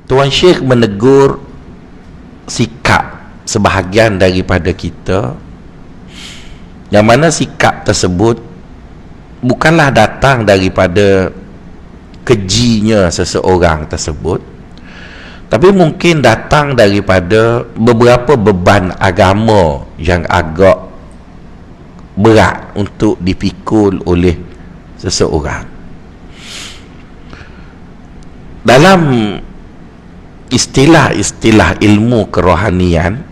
Tuan Syekh menegur sikap sebahagian daripada kita, yang mana sikap tersebut bukanlah datang daripada kejinya seseorang tersebut, tapi mungkin datang daripada beberapa beban agama yang agak berat untuk dipikul oleh seseorang. Dalam istilah-istilah ilmu kerohanian,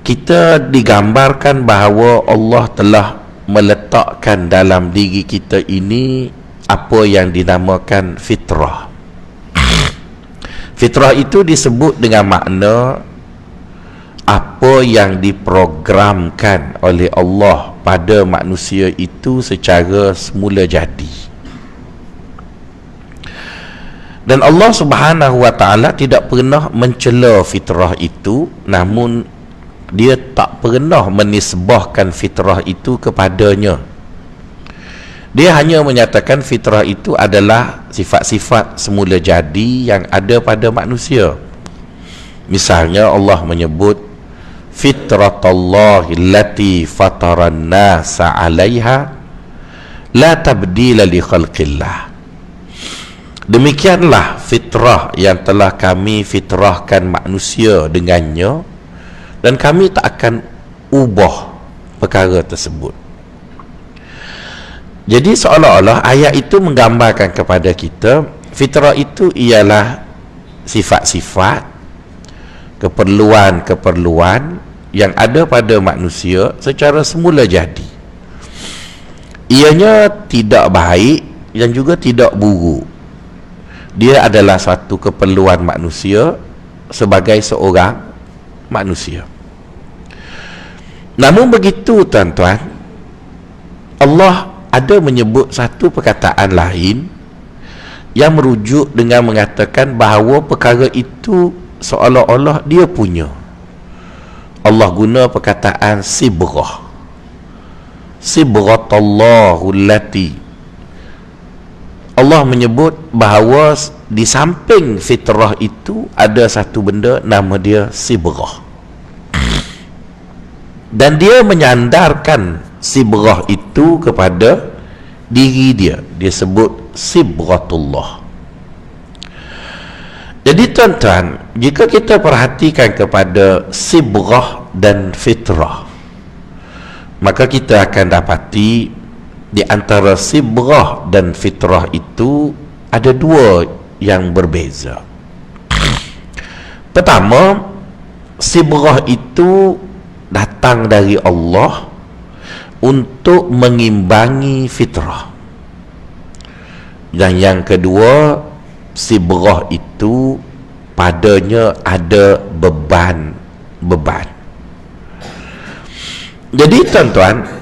kita digambarkan bahawa Allah telah meletakkan dalam diri kita ini apa yang dinamakan fitrah. Fitrah itu disebut dengan makna apa yang diprogramkan oleh Allah pada manusia itu secara semula jadi. Dan Allah Subhanahu wa ta'ala tidak pernah mencela fitrah itu, namun dia tak pernah menisbahkan fitrah itu kepadanya. Dia hanya menyatakan fitrah itu adalah sifat-sifat semula jadi yang ada pada manusia. Misalnya Allah menyebut fitratallahi allati fataran nasa 'alaiha la tabdila li khalqillah. Demikianlah fitrah yang telah kami fitrahkan manusia dengannya, dan kami tak akan ubah perkara tersebut. Jadi seolah-olah ayat itu menggambarkan kepada kita fitrah itu ialah sifat-sifat, keperluan-keperluan yang ada pada manusia secara semula jadi. Ianya tidak baik dan juga tidak buruk. Dia adalah satu keperluan manusia sebagai seorang manusia. Namun begitu tuan-tuan, Allah ada menyebut satu perkataan lain yang merujuk dengan mengatakan bahawa perkara itu seolah-olah dia punya. Allah guna perkataan sibrah. Sibratallahu allati. Allah menyebut bahawa di samping fitrah itu ada satu benda nama dia sibrah, dan dia menyandarkan sibrah itu kepada diri dia. Dia sebut sibratullah. Jadi tuan-tuan, jika kita perhatikan kepada sibrah dan fitrah, maka kita akan dapati di antara sibrah dan fitrah itu ada dua yang berbeza. Pertama, sibrah itu datang dari Allah untuk mengimbangi fitrah. Dan yang kedua, sibrah itu padanya ada beban. Jadi tuan-tuan,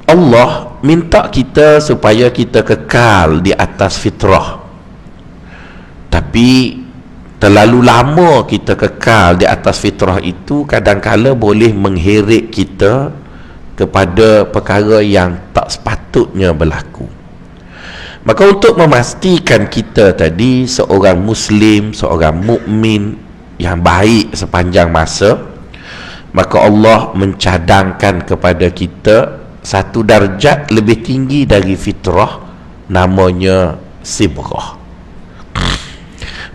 Allah minta kita supaya kita kekal di atas fitrah. Tapi terlalu lama kita kekal di atas fitrah itu kadang-kala boleh mengheret kita kepada perkara yang tak sepatutnya berlaku. Maka untuk memastikan kita tadi seorang Muslim, seorang mukmin yang baik sepanjang masa, maka Allah mencadangkan kepada kita satu darjat lebih tinggi dari fitrah, namanya sibrah.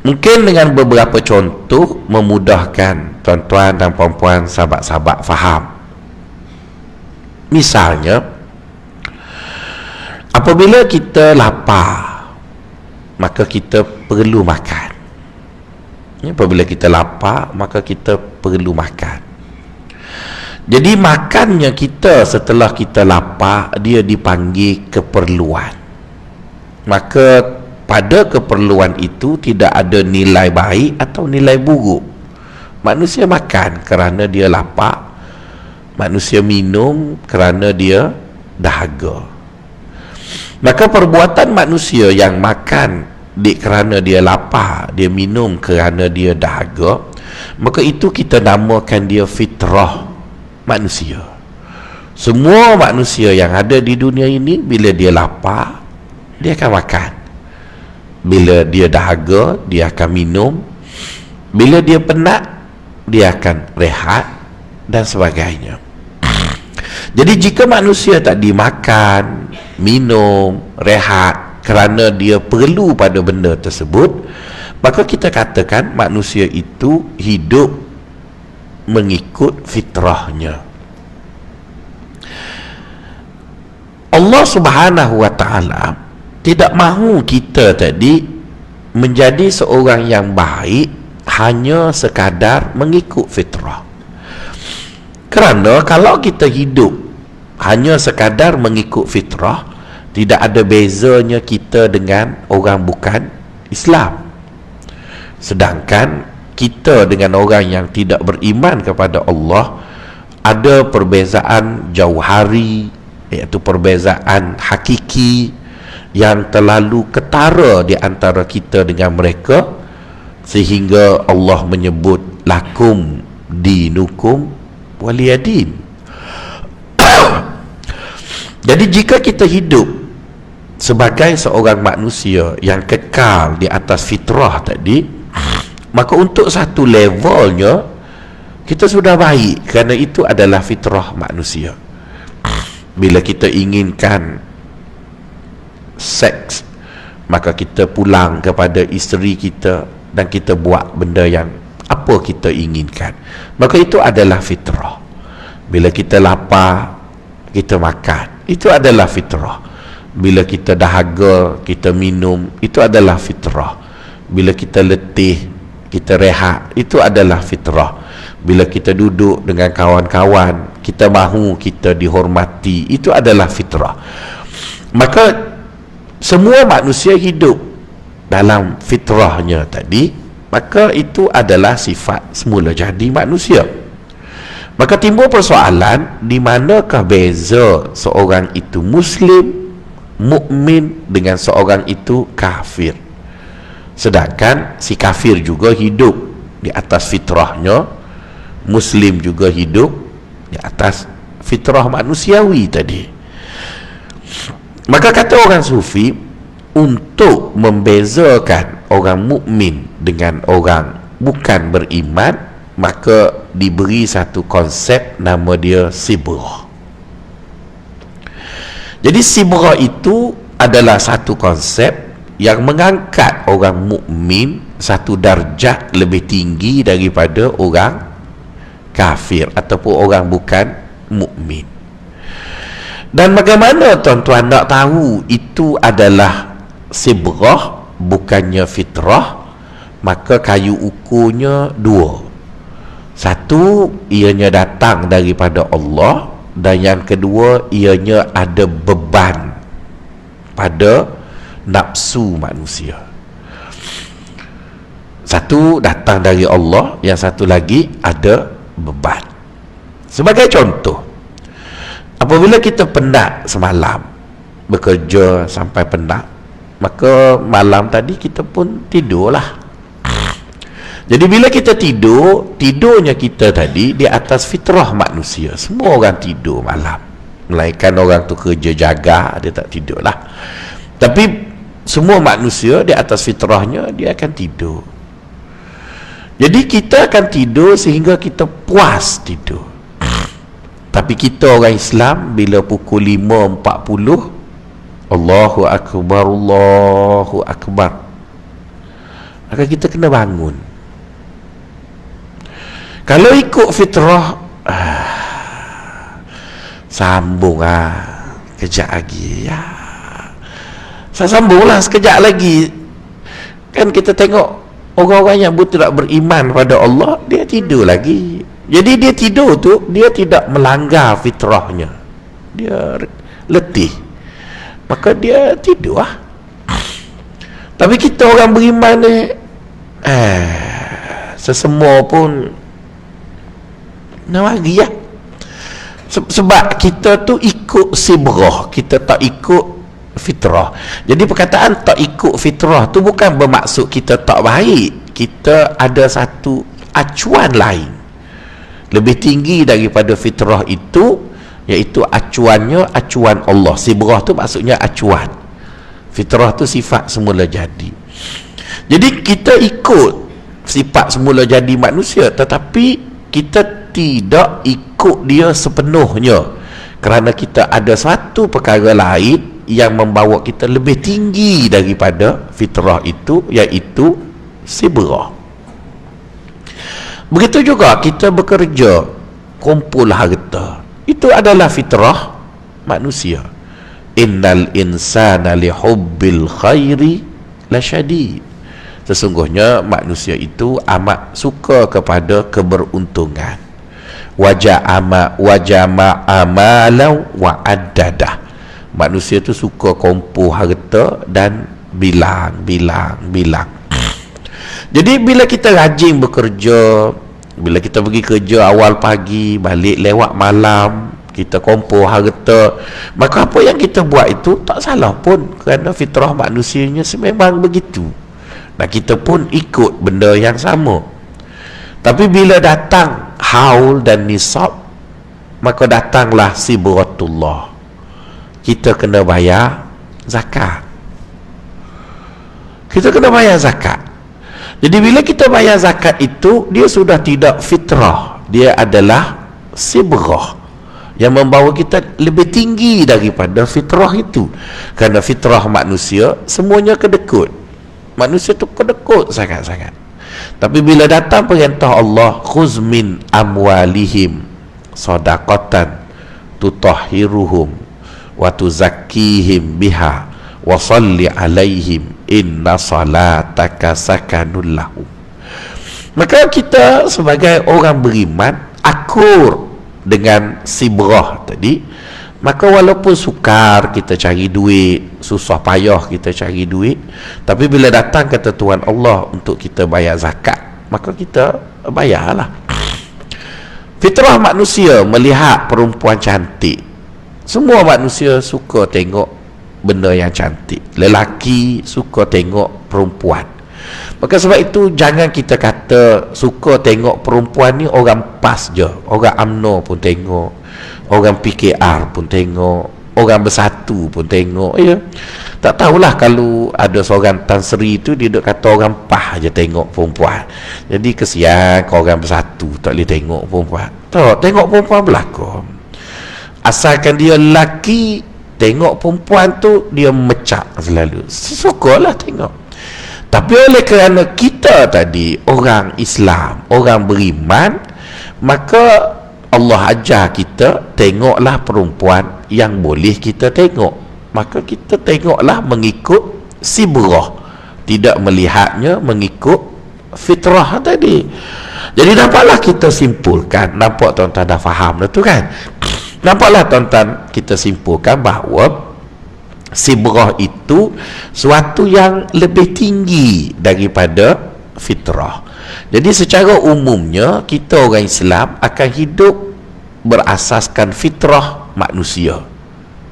Mungkin dengan beberapa contoh memudahkan tuan-tuan dan puan-puan, sahabat-sahabat faham. Misalnya, apabila kita lapar, maka kita perlu makan. Apabila kita lapar, maka kita perlu makan. Jadi makannya kita setelah kita lapar, dia dipanggil keperluan. Maka pada keperluan itu tidak ada nilai baik atau nilai buruk. Manusia makan kerana dia lapar, manusia minum kerana dia dahaga. Maka perbuatan manusia yang makan kerana dia lapar, dia minum kerana dia dahaga, maka itu kita namakan dia fitrah manusia. Semua manusia yang ada di dunia ini, bila dia lapar, dia akan makan. Bila dia dahaga, dia akan minum. Bila dia penat, dia akan rehat dan sebagainya. Jadi jika manusia tak dimakan, minum, rehat kerana dia perlu pada benda tersebut, maka kita katakan manusia itu hidup mengikut fitrahnya. Allah Subhanahu wa ta'ala tidak mahu kita tadi menjadi seorang yang baik hanya sekadar mengikut fitrah. Kerana kalau kita hidup hanya sekadar mengikut fitrah, tidak ada bezanya kita dengan orang bukan Islam. Sedangkan kita dengan orang yang tidak beriman kepada Allah ada perbezaan jauhari, iaitu perbezaan hakiki yang terlalu ketara di antara kita dengan mereka, sehingga Allah menyebut lakum dinukum waliyadin. Jadi jika kita hidup sebagai seorang manusia yang kekal di atas fitrah tadi, maka untuk satu levelnya kita sudah baik, kerana itu adalah fitrah manusia. Bila kita inginkan seks, maka kita pulang kepada isteri kita dan kita buat benda yang apa kita inginkan, maka itu adalah fitrah. Bila kita lapar, kita makan, itu adalah fitrah. Bila kita dahaga, kita minum, itu adalah fitrah. Bila kita letih, kita rehat, itu adalah fitrah. Bila kita duduk dengan kawan-kawan, kita mahu kita dihormati, itu adalah fitrah. Maka semua manusia hidup dalam fitrahnya tadi, maka itu adalah sifat semula jadi manusia. Maka timbul persoalan, di manakah beza seorang itu muslim, mukmin dengan seorang itu kafir? Sedangkan si kafir juga hidup di atas fitrahnya, muslim juga hidup di atas fitrah manusiawi tadi. Maka kata orang sufi, untuk membezakan orang mukmin dengan orang bukan beriman, maka diberi satu konsep, nama dia sibrah. Jadi sibrah itu adalah satu konsep yang mengangkat orang mukmin satu darjat lebih tinggi daripada orang kafir ataupun orang bukan mukmin. Dan bagaimana tuan-tuan nak tahu itu adalah sibrah bukannya fitrah? Maka kayu ukurnya dua. Satu, ianya datang daripada Allah, dan yang kedua, ianya ada beban pada nafsu manusia. Satu datang dari Allah, yang satu lagi ada beban. Sebagai contoh, apabila kita penat semalam, bekerja sampai penat, maka malam tadi kita pun tidurlah. Jadi bila kita tidur, tidurnya kita tadi di atas fitrah manusia. Semua orang tidur malam, melainkan orang tu kerja jaga, dia tak tidur lah. Tapi semua manusia di atas fitrahnya, dia akan tidur. Jadi kita akan tidur sehingga kita puas tidur. Tapi kita orang Islam, bila pukul 5.40, Allahu Akbar, Allahu Akbar, maka kita kena bangun. Kalau ikut fitrah, sambung kejap lagi ya. Saya sambunglah sekejap lagi. Kan kita tengok orang-orang yang tidak beriman pada Allah, dia tidur lagi. Jadi dia tidur tu, dia tidak melanggar fitrahnya, dia letih, maka dia tidur lah. Tapi kita orang beriman ni, sesemua pun nak lagi ya. Sebab kita tu ikut sibrah, kita tak ikut fitrah. Jadi perkataan tak ikut fitrah tu bukan bermaksud kita tak baik. Kita ada satu acuan lain lebih tinggi daripada fitrah itu, iaitu acuannya acuan Allah. Sibrah tu maksudnya acuan, fitrah tu sifat semula jadi. Jadi kita ikut sifat semula jadi manusia, tetapi kita tidak ikut dia sepenuhnya, kerana kita ada satu perkara lain yang membawa kita lebih tinggi daripada fitrah itu, iaitu sibrah. Begitu juga kita bekerja, kumpul harta, itu adalah fitrah manusia. Innal insana lihubbil khairi lasyadid. Sesungguhnya manusia itu amat suka kepada keberuntungan. Wajama amalau wa addadah. Manusia itu suka kumpul harta dan bilang. Jadi bila kita rajin bekerja, bila kita pergi kerja awal pagi, balik lewat malam, kita kumpul harta, maka apa yang kita buat itu tak salah pun, kerana fitrah manusianya sememang begitu. Nah, kita pun ikut benda yang sama. Tapi bila datang haul dan nisab, maka datanglah sibratullah. Kita kena bayar zakat. Jadi bila kita bayar zakat itu, dia sudah tidak fitrah, dia adalah sibrah, yang membawa kita lebih tinggi daripada fitrah itu. Kerana fitrah manusia semuanya kedekut. Manusia tu kedekut sangat-sangat. Tapi bila datang perintah Allah, khuz min amwalihim sadaqatan tutahhiruhum wa tuzakkihim biha wa salli alaihim inna salataka sakanul lahum. Maka kita sebagai orang beriman akur dengan sibrah tadi, maka walaupun sukar kita cari duit, susah payah kita cari duit, tapi bila datang ketentuan Allah untuk kita bayar zakat, maka kita bayarlah. Fitrah manusia melihat perempuan cantik. Semua manusia suka tengok benda yang cantik. Lelaki suka tengok perempuan. Maka sebab itu jangan kita kata suka tengok perempuan ni orang PAS je, orang UMNO pun tengok, orang PKR pun tengok, orang Bersatu pun tengok, ya. Tak tahulah kalau ada seorang Tan Sri tu dia duk kata orang PAS je tengok perempuan. Jadi kesian ke orang Bersatu tak boleh tengok perempuan. Tak, tengok perempuan belakang. Asalkan dia lelaki, tengok perempuan tu dia mecak selalu. Sukalah tengok. Tapi oleh kerana kita tadi orang Islam, orang beriman, maka Allah ajar kita tengoklah perempuan yang boleh kita tengok. Maka kita tengoklah mengikut sibrah, tidak melihatnya mengikut fitrah tadi. Jadi nampaklah kita simpulkan, nampak tuan-tuan dah faham dah tu kan? Nampaklah tuan-tuan kita simpulkan bahawa sibrah itu suatu yang lebih tinggi daripada fitrah. Jadi secara umumnya kita orang Islam akan hidup berasaskan fitrah manusia.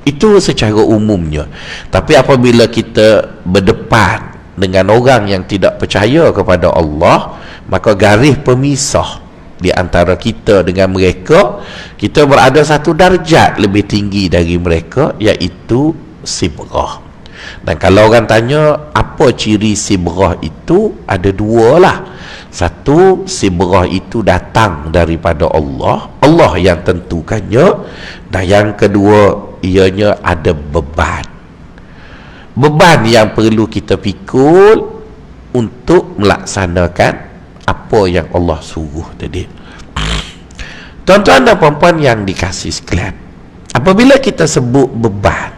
Itu secara umumnya. Tapi apabila kita berdepan dengan orang yang tidak percaya kepada Allah, maka garis pemisah di antara kita dengan mereka, kita berada satu darjat lebih tinggi dari mereka, iaitu sibrah. Dan kalau orang tanya apa ciri sibrah itu, ada dua lah. Satu, sibrah itu datang daripada Allah, Allah yang tentukannya. Dan yang kedua, ianya ada beban. Beban yang perlu kita pikul untuk melaksanakan apa yang Allah suruh tadi. Tuan-tuan dan puan-puan yang dikasihi sekalian, apabila kita sebut beban,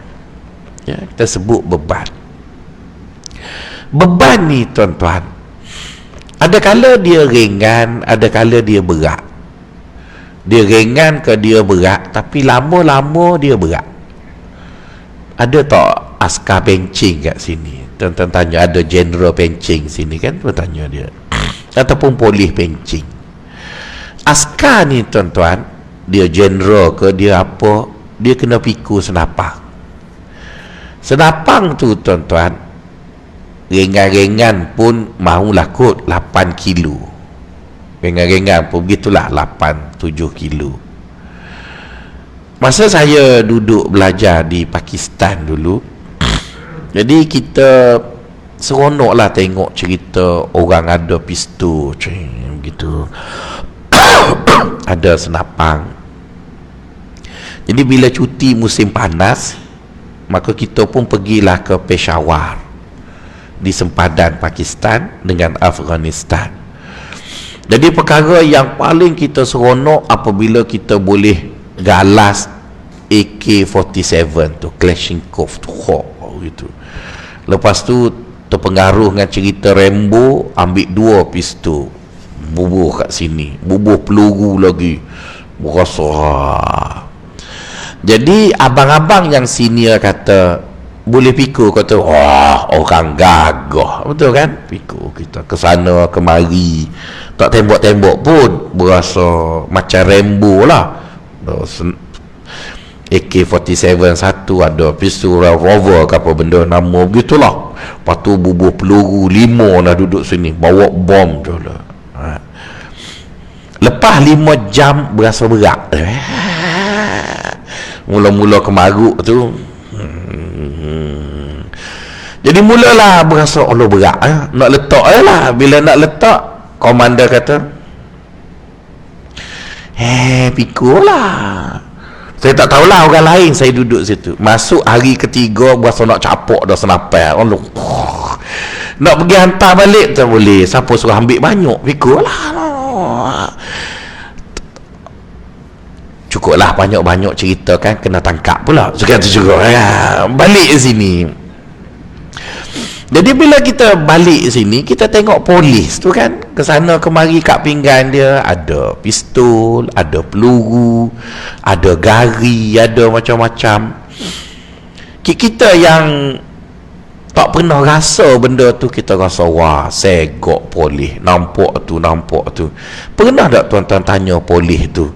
ya, kita sebut beban. Beban ni tuan-tuan, ada kala dia ringan, ada kala dia berat. Dia ringan ke dia berat, tapi lama-lama dia berat. Ada tak askar pencing kat sini? Tuan-tuan tanya, ada general pencing sini kan? Tuan tanya dia. Ataupun polis pencing. Askar ni tuan-tuan, dia general ke dia apa, dia kena pikul senapang. Senapang tu tuan-tuan, ringan-ringan pun mahulah kot 8 kilo. Ringan-ringan pun begitulah 8-7 kilo. Masa saya duduk belajar di Pakistan dulu, jadi kita seronok lah tengok cerita orang ada pistol begitu. Ada senapang. Jadi bila cuti musim panas, maka kita pun pergilah ke Peshawar di sempadan Pakistan dengan Afghanistan. Jadi perkara yang paling kita seronok apabila kita boleh galas AK-47 tu, Kalashnikov tu, gitu. Lepas tu terpengaruh dengan cerita Rambo, ambil 2 pistol, bubuh kat sini, bubuh peluru lagi, berasa. Jadi abang-abang yang senior kata, boleh pikul, kata wah orang gagah, betul kan? Pikul kita ke sana kemari, tak tembok-tembok pun berasa macam Rambo lah. AK-47 satu, ada pistol revolver ke apa benda nama begitulah. Lepas tu bubuh peluru 5 dah duduk sini, bawa bom je lah. Lepas 5 jam berasa berat. Mula-mula kemaruk tu. Jadi mulalah berasa Allah berat, nak letak lah. Bila nak letak, komander kata, pikul lah. Saya tak tahulah orang lain, saya duduk situ. Masuk hari ketiga, berasa nak capok dah senapai. Allah, nak pergi hantar balik tak boleh. Siapa suruh ambil banyak, pikul lah. Cukuplah banyak-banyak cerita kan, kena tangkap pula. Sekarang tu cukup balik sini. Jadi bila kita balik sini, kita tengok polis tu kan, kesana kemari kat pinggan dia ada pistol, ada peluru, ada gari, ada macam-macam. Kita yang tak pernah rasa benda tu, kita rasa wah segok polis, nampak tu. Pernah tak tuan-tuan tanya polis tu,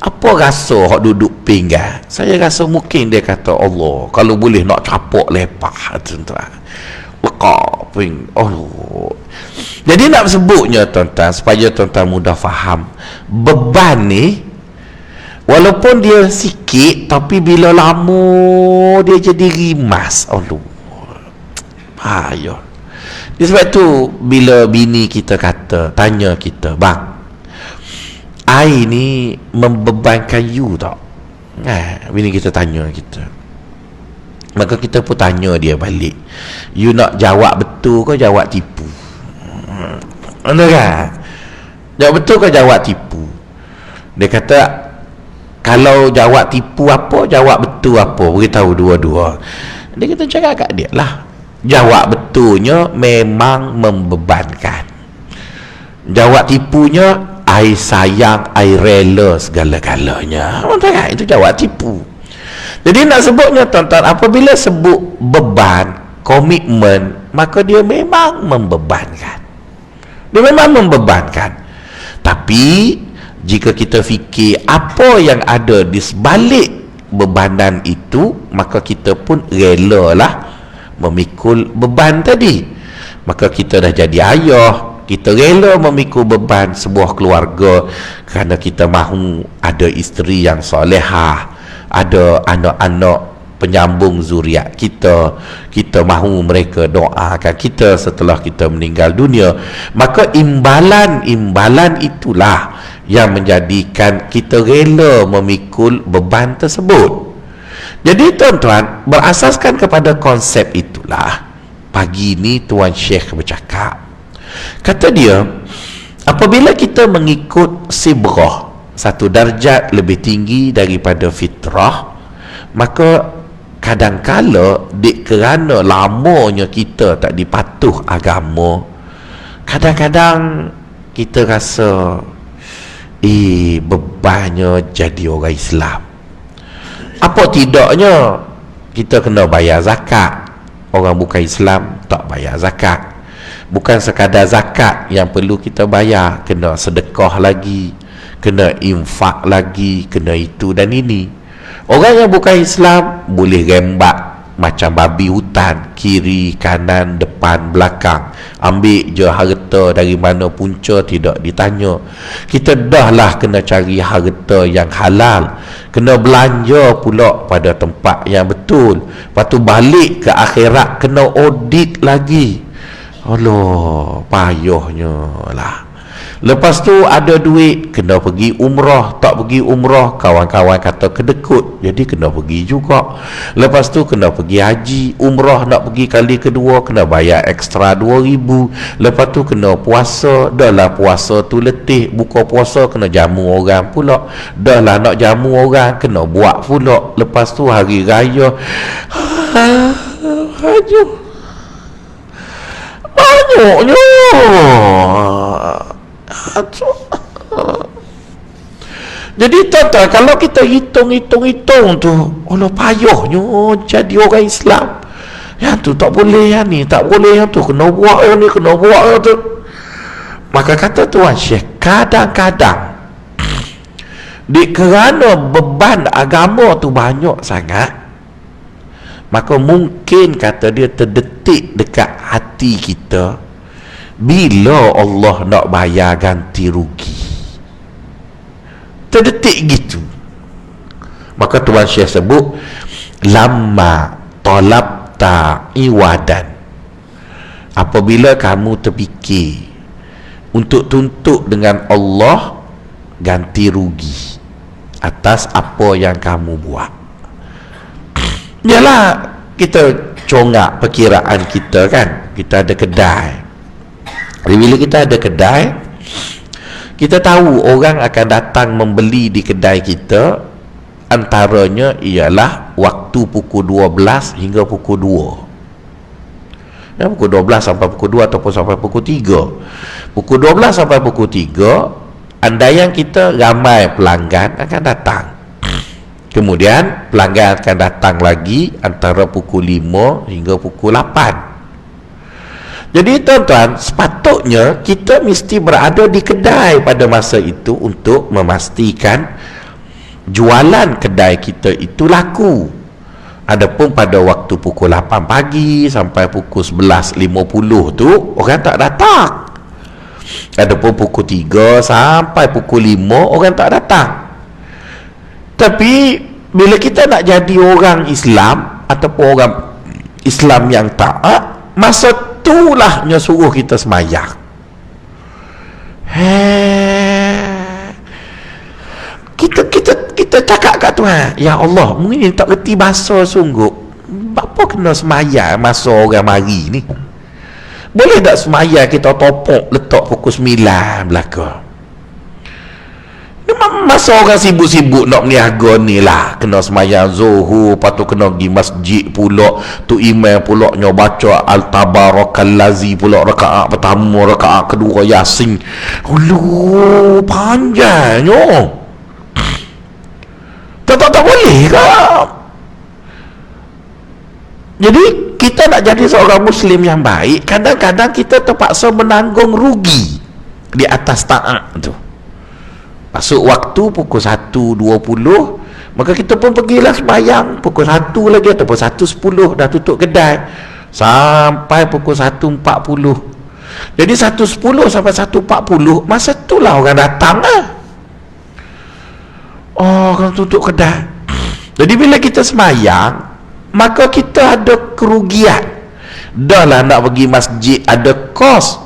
apa rasa hak duduk pinggan? Saya rasa mungkin dia kata, Allah, kalau boleh nak capok lepah tuan-tuan. Lekak ping. Allah. Jadi nak sebutnya tuan-tuan, supaya tuan-tuan mudah faham, beban ni walaupun dia sikit, tapi bila lama dia jadi rimas. Allah, payah. Sebab tu bila bini kita kata, tanya kita, bang, air ni membebankan you tak? Bini kita tanya kita, maka kita pun tanya dia balik, you nak jawab betul ke jawab tipu? Betul kan? Jawab betul ke jawab tipu? Dia kata, kalau jawab tipu apa, jawab betul apa, beritahu dua-dua. Dia kata cakap kat dia lah, jawab betulnya memang membebankan, jawab tipunya I sayang, I rela segala-galanya. Betul kan? Itu jawab tipu. Jadi nak sebutnya tuan-tuan, apabila sebut beban, komitmen, maka dia memang membebankan. Dia memang membebankan. Tapi jika kita fikir apa yang ada di sebalik bebanan itu, maka kita pun relalah memikul beban tadi. Maka kita dah jadi ayah, kita rela memikul beban sebuah keluarga kerana kita mahu ada isteri yang solehah, ada anak-anak penyambung zuriat kita. Kita mahu mereka doakan kita setelah kita meninggal dunia. Maka imbalan itulah yang menjadikan kita rela memikul beban tersebut. Jadi tuan-tuan, berasaskan kepada konsep itulah, pagi ni Tuan Syekh bercakap. Kata dia, apabila kita mengikut sibrah, satu darjat lebih tinggi daripada fitrah, maka kadangkala kerana lamanya kita tak dipatuh agama, kadang-kadang kita rasa bebannya jadi orang Islam. Apa tidaknya kita kena bayar zakat, orang bukan Islam tak bayar zakat. Bukan sekadar zakat yang perlu kita bayar, kena sedekah lagi, kena infak lagi, kena itu dan ini. Orang yang bukan Islam boleh rembat macam babi hutan, kiri, kanan, depan, belakang, ambil je harta dari mana punca tidak ditanya. Kita dahlah kena cari harta yang halal, kena belanja pula pada tempat yang betul. Lepas tu balik ke akhirat kena audit lagi. Allah, payahnya lah. Lepas tu ada duit, kena pergi umrah. Tak pergi umrah, kawan-kawan kata kedekut, jadi kena pergi juga. Lepas tu kena pergi haji. Umrah nak pergi kali kedua, kena bayar ekstra 2,000. Lepas tu kena puasa. Dah lah puasa tu letih, buka puasa kena jamu orang pula. Dah lah nak jamu orang, kena buat pula. Lepas tu hari raya, banyaknya. Jadi tuan-tuan, kalau kita hitung tu, Allah, payahnya jadi orang Islam. Yang tu tak boleh, yang ni tak boleh, yang tu kena buat, yang ni kena buat, yang tu. Maka kata Tuan Syekh, kadang-kadang kerana beban agama tu banyak sangat, maka mungkin kata dia terdetik dekat hati kita bila Allah nak bayar ganti rugi. Terdetik gitu. Maka Tuan Syekh sebut, lamma talabta iwadan, apabila kamu terfikir untuk tuntut dengan Allah ganti rugi atas apa yang kamu buat. Yalah, kita congak perkiraan kita kan. Kita ada kedai. Bila kita ada kedai, kita tahu orang akan datang membeli di kedai kita, antaranya ialah waktu pukul 12 hingga pukul 2. Ya, pukul 12 sampai pukul 2 ataupun sampai pukul 3. Pukul 12 sampai pukul 3, andaian kita ramai pelanggan akan datang. Kemudian pelanggan akan datang lagi antara pukul 5 hingga pukul 8. Jadi tuan-tuan, sepatutnya kita mesti berada di kedai pada masa itu untuk memastikan jualan kedai kita itu laku. Adapun pada waktu pukul 8 pagi sampai pukul 11.50 tu orang tak datang. Adapun pukul 3 sampai pukul 5 orang tak datang. Tapi bila kita nak jadi orang Islam ataupun orang Islam yang taat, masa itulah nya suruh kita semayang. Kita cakap kat Tuhan, ya Allah, mungkin tak reti bahasa sungguh, apa kena semayang masa orang mari ni? Boleh tak semayang kita topok letak pukul 9 belakang? Masa orang sibuk-sibuk nak meniaga ni lah, kena semayang zuhur, lepas tu kena pergi masjid pula, tu imam pula nyo baca al-tabarakallazi pula, rakaat pertama, rakaat kedua yasin. Aduh, panjangnya. Tak boleh ke? Jadi kita nak jadi seorang Muslim yang baik, kadang-kadang kita terpaksa menanggung rugi di atas taat tu. Masuk waktu pukul 1.20, maka kita pun pergilah sembahyang pukul 1 lagi ataupun 1.10 dah tutup kedai sampai pukul 1.40. Jadi 1.10 sampai 1.40, masa itulah orang datang lah. Oh, orang tutup kedai. Jadi bila kita sembahyang, maka kita ada kerugian. Dah lah nak pergi masjid ada kos,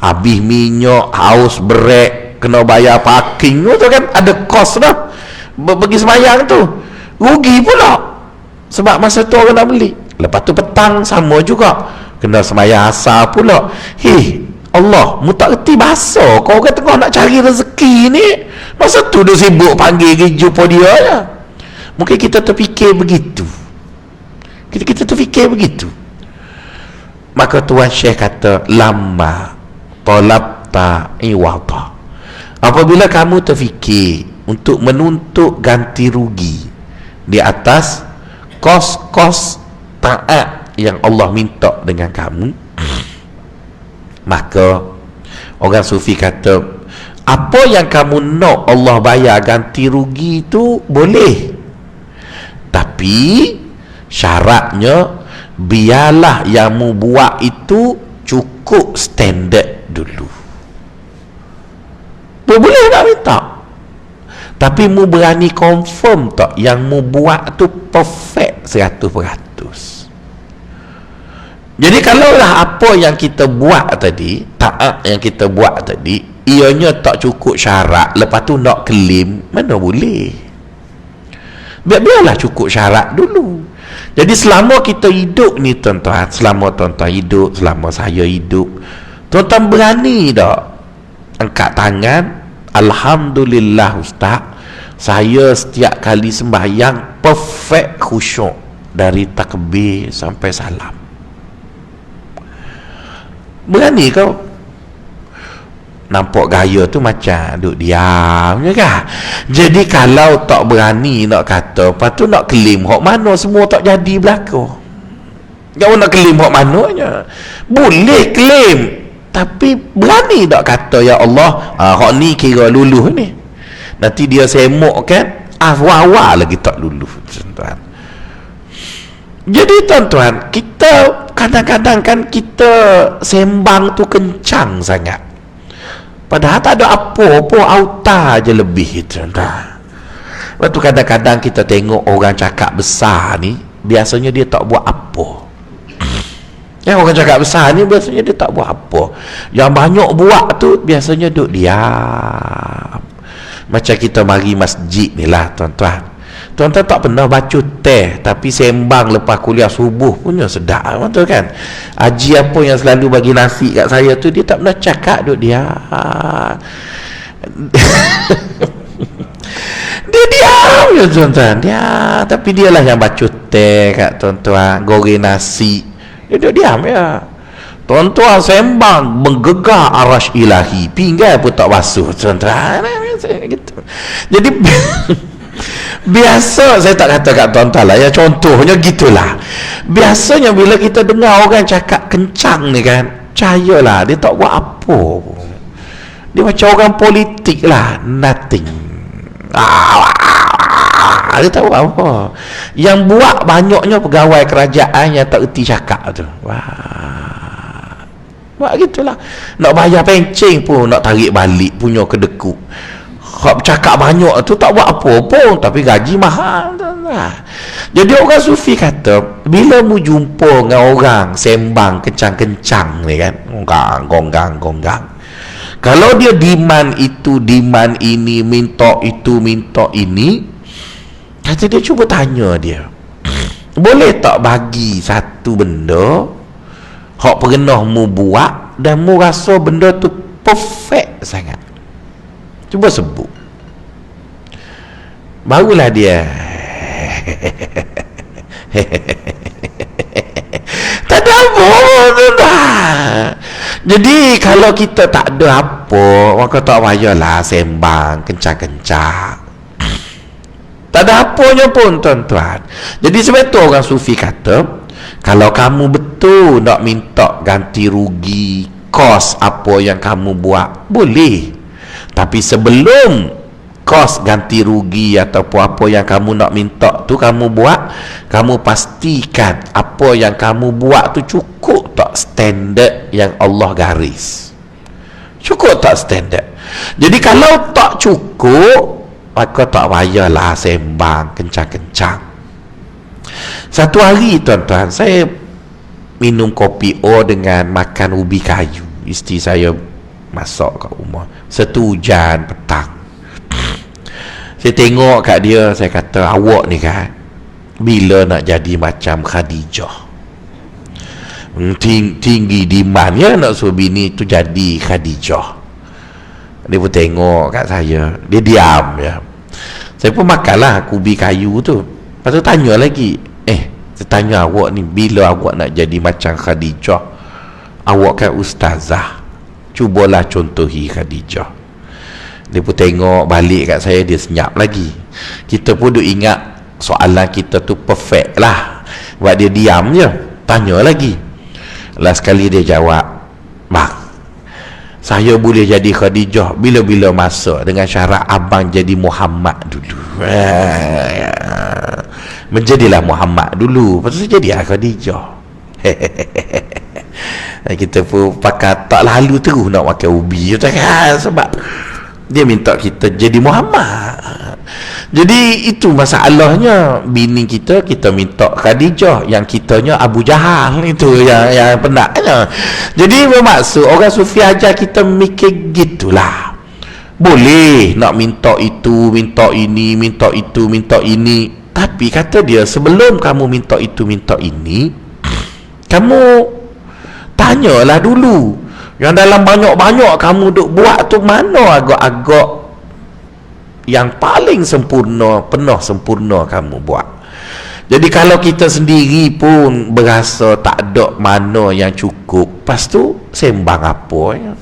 habis minyak, haus berek, kena bayar parking tu kan, ada kos dah pergi sembahyang tu, rugi pula sebab masa tu orang nak beli. Lepas tu petang sama juga, kena sembahyang asar pula. Allah, mu tak reti bahasa, kau orang tengah nak cari rezeki ni, masa tu dia sibuk panggil jumpa dia je. Mungkin kita terfikir begitu, kita terfikir begitu. Maka Tuan Syekh kata, lama talabta iwata, apabila kamu terfikir untuk menuntut ganti rugi di atas kos-kos taat yang Allah minta dengan kamu, maka orang sufi kata, apa yang kamu nak Allah bayar ganti rugi itu boleh, tapi syaratnya biarlah yang mu buat itu cukup standard dulu. Boleh tak minta, tapi mu berani confirm tak yang mu buat tu perfect 100%. Jadi kalaulah apa yang kita buat tadi, taat yang kita buat tadi, ianya tak cukup syarat, lepas tu nak claim, mana boleh. Biarlah cukup syarat dulu. Jadi selama kita hidup ni tuan-tuan, selama tuan-tuan hidup, selama saya hidup, tuan-tuan berani tak angkat tangan, alhamdulillah ustaz, saya setiap kali sembahyang perfect khusyuk dari takbir sampai salam. Berani kau? Nampak gaya tu macam duduk diam je kan? Jadi kalau tak berani nak kata, lepas tu nak claim hak mana semua tak jadi berlaku. Kau nak claim hak mananya? Boleh claim, tapi berani tak kata ya Allah, hak ni kira luluh ni. Nanti dia semok kan, awal-awal lagi tak luluh, tuan-tuan. Jadi tuan-tuan, kita kadang-kadang kan kita sembang tu kencang sangat. Padahal tak ada apa-apa, auta je lebih, tuan-tuan. Lepas tu kadang-kadang kita tengok orang cakap besar ni, biasanya dia tak buat apa. Yang orang cakap besar ni biasanya dia tak buat apa. Yang banyak buat tu biasanya duduk diam. Macam kita mari masjid ni lah, tuan-tuan. Tuan-tuan tak pernah baca teh, tapi sembang lepas kuliah subuh punya sedap, betul kan? Haji apa yang selalu bagi nasi kat saya tu, dia tak pernah cakap duduk dia. Dia diam je, tuan-tuan. Dia, tapi dialah yang baca teh kat tuan-tuan, goreng nasi. Dia duduk diam ya. Tuan-tuan sembang menggegah arash ilahi, pinggan pun tak basuh, tuan-tuan. Gitu. Jadi biasa, saya tak kata kat tuan-tuan lah ya, contohnya gitulah. Biasanya bila kita dengar orang cakap kencang ni kan, percayalah dia tak buat apa. Dia macam orang politik lah, nothing. Dia tak buat apa. Yang buat banyaknya pegawai kerajaan yang tak erti cakap tu. Buat gitulah. Nak bayar pencing pun nak tarik balik punya kedekut. Hak bercakap banyak tu tak buat apa-apa, tapi gaji mahal. Jadi orang sufi kata, bila mu jumpa dengan orang sembang kencang-kencang ni kan, gonggang, kalau dia demand itu, demand ini, minta itu, minta ini, kata dia, cuba tanya dia, boleh tak bagi satu benda hak pernah mu buat dan mu rasa benda tu perfect sangat? Cuba sebut. Barulah dia tak ada apa. Jadi kalau kita tak ada apa, maka tak payahlah sembang kencang-kencang. Tak ada apanya pun, tuan-tuan. Jadi sebab tu orang sufi kata, kalau kamu betul nak minta ganti rugi kos apa yang kamu buat, boleh. Tapi sebelum kos ganti rugi ataupun apa yang kamu nak minta tu kamu buat, kamu pastikan apa yang kamu buat tu cukup tak standard yang Allah garis. Cukup tak standard? Jadi kalau tak cukup, maka tak payahlah sembang kencang-kencang. Satu hari, tuan-tuan, saya minum kopi O dengan makan ubi kayu. Isteri saya masak kat rumah. Satu hujan petang, saya tengok kat dia, saya kata, awak ni kan bila nak jadi macam Khadijah? Tinggi demand ya, nak suruh bini tu jadi Khadijah. Dia pun tengok kat saya, dia diam ya. Saya pun makanlah ubi kayu tu. Lepas tu tanya lagi, saya tanya awak ni, bila awak nak jadi macam Khadijah? Awak kan ustazah, cubalah contohi Khadijah. Dia pun tengok balik kat saya, dia senyap lagi. Kita pun duk ingat soalan kita tu perfect lah. Sebab dia diam je, tanya lagi. Last sekali dia jawab, bang, saya boleh jadi Khadijah bila-bila masa, dengan syarat abang jadi Muhammad dulu. Menjadilah Muhammad dulu, lepas tu saya jadi Khadijah. Kita pun pakai tak lalu terus nak makan ubi kan, sebab dia minta kita jadi Muhammad. Jadi itu masalahnya. Bini kita minta Khadijah, yang kitanya Abu Jahal. Itu yang penaknya. Jadi bermaksud orang sufi ajar kita mikir gitulah. Boleh nak minta itu, minta ini, minta itu, minta ini, tapi kata dia, sebelum kamu minta itu, minta ini, kamu tanyalah dulu yang dalam banyak-banyak kamu duk buat tu mana agak-agak yang paling sempurna, penuh sempurna kamu buat. Jadi kalau kita sendiri pun berasa tak ada mana yang cukup, lepas tu sembang apa ya?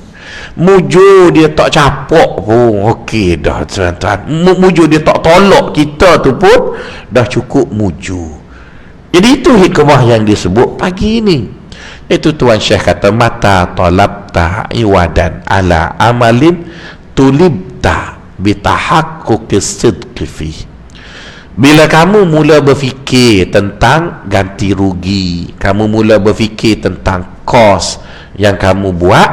Mujur dia tak capok pun okey dah tuan-tuan. Mujur dia tak tolak kita tu pun dah cukup mujur. Jadi itu hikmah yang disebut pagi ini. Itu Tuan Syekh kata, mata talabta iwadan ala amalin tulibta bitahaqquqis sidqi fi. Bila kamu mula berfikir tentang ganti rugi, kamu mula berfikir tentang kos yang kamu buat,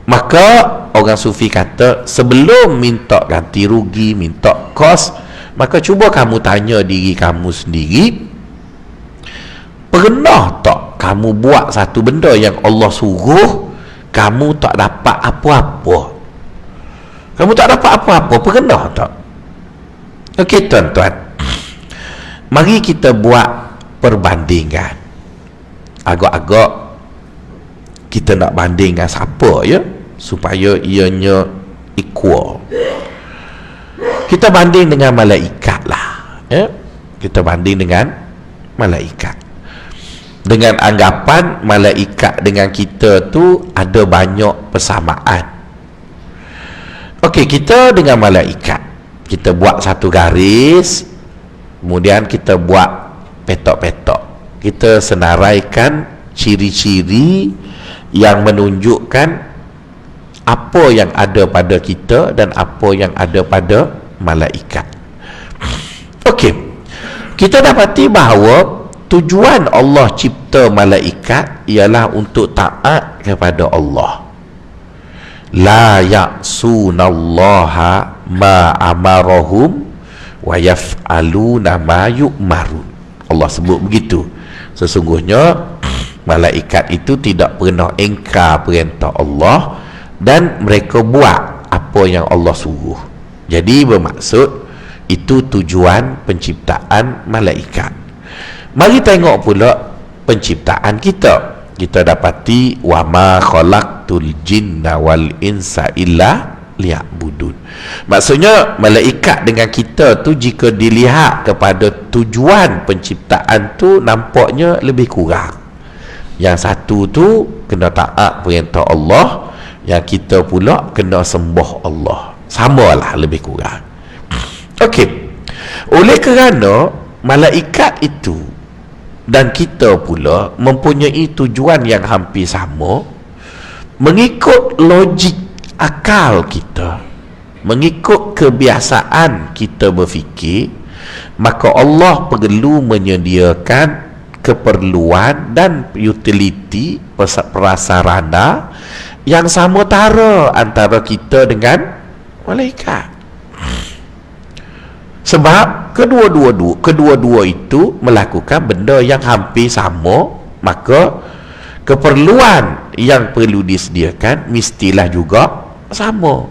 maka orang sufi kata, sebelum minta ganti rugi, minta kos, maka cuba kamu tanya diri kamu sendiri, pernah tak kamu buat satu benda yang Allah suruh kamu tak dapat apa-apa? Kamu tak dapat apa-apa, pernah tak? Okey tuan-tuan, mari kita buat perbandingan. Agak-agak kita nak banding dengan siapa ya, supaya ianya equal. Kita banding dengan malaikat lah ya? Kita banding dengan malaikat, dengan anggapan malaikat dengan kita tu ada banyak persamaan. Okey, kita dengan malaikat, kita buat satu garis, kemudian kita buat petok-petok, kita senaraikan ciri-ciri yang menunjukkan apa yang ada pada kita dan apa yang ada pada malaikat. Okey, kita dapati bahawa tujuan Allah cipta malaikat ialah untuk taat kepada Allah. La ya'sunallaha ma amarahum wa yaf'aluna ma yu'marun. Allah sebut begitu. Sesungguhnya malaikat itu tidak pernah ingkar perintah Allah dan mereka buat apa yang Allah suruh. Jadi bermaksud itu tujuan penciptaan malaikat. Mari tengok pula penciptaan kita. Kita dapati wa ma khalaqtul jinna wal insa illa liya'budun. Maksudnya malaikat dengan kita tu, jika dilihat kepada tujuan penciptaan tu, nampaknya lebih kurang. Yang satu tu kena taat perintah Allah, yang kita pula kena sembah Allah. Samalah lebih kurang. Okey, oleh kerana malaikat itu dan kita pula mempunyai tujuan yang hampir sama, mengikut logik akal kita, mengikut kebiasaan kita berfikir, maka Allah perlu menyediakan keperluan dan utility prasarana yang samutara antara kita dengan malaikat. Sebab kedua-dua itu melakukan benda yang hampir sama, maka keperluan yang perlu disediakan mestilah juga sama.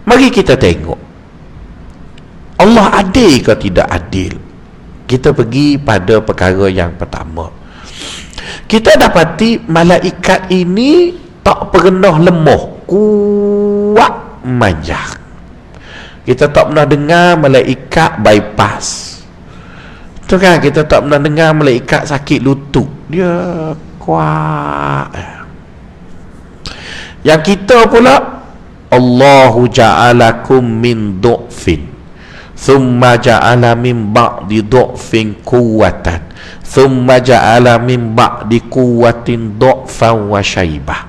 Mari kita tengok Allah adil ke tidak adil. Kita pergi pada perkara yang pertama. Kita dapati malaikat ini tak pernah lemah, kuat manjak. Kita tak pernah dengar malaikat bypass. Tu kan, kita tak pernah dengar malaikat sakit lutut. Dia kuat. Yang kita pula, Allahu ja'alakum min du'fin thumma ja'ala min ba'di du'fin quwwatan thumma ja'ala min ba'di quwwatin du'fan wa syaibah.